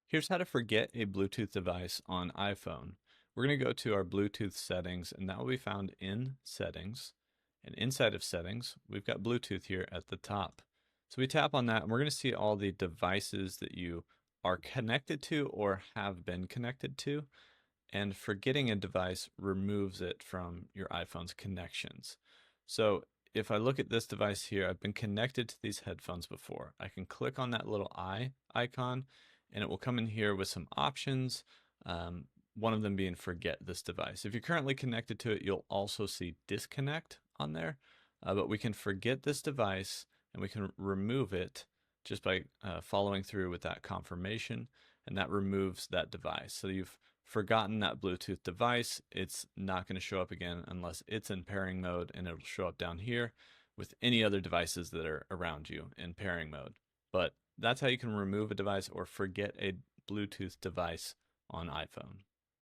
Here's how to forget a Bluetooth device on iPhone. We're going to go to our Bluetooth settings, and that will be found in Settings. And inside of Settings, we've got Bluetooth here at the top. So we tap on that, and we're going to see all the devices that you are connected to or have been connected to. And forgetting a device removes it from your iPhone's connections. So if I look at this device here, I've been connected to these headphones before. I can click on that little eye icon and it will come in here with some options. One of them being forget this device. If you're currently connected to it, you'll also see disconnect on there, but we can forget this device and we can remove it just by following through with that confirmation, and that removes that device. So you've forgotten that Bluetooth device. It's not going to show up again unless it's in pairing mode, and it'll show up down here with any other devices that are around you in pairing mode. But that's how you can remove a device or forget a Bluetooth device on iPhone.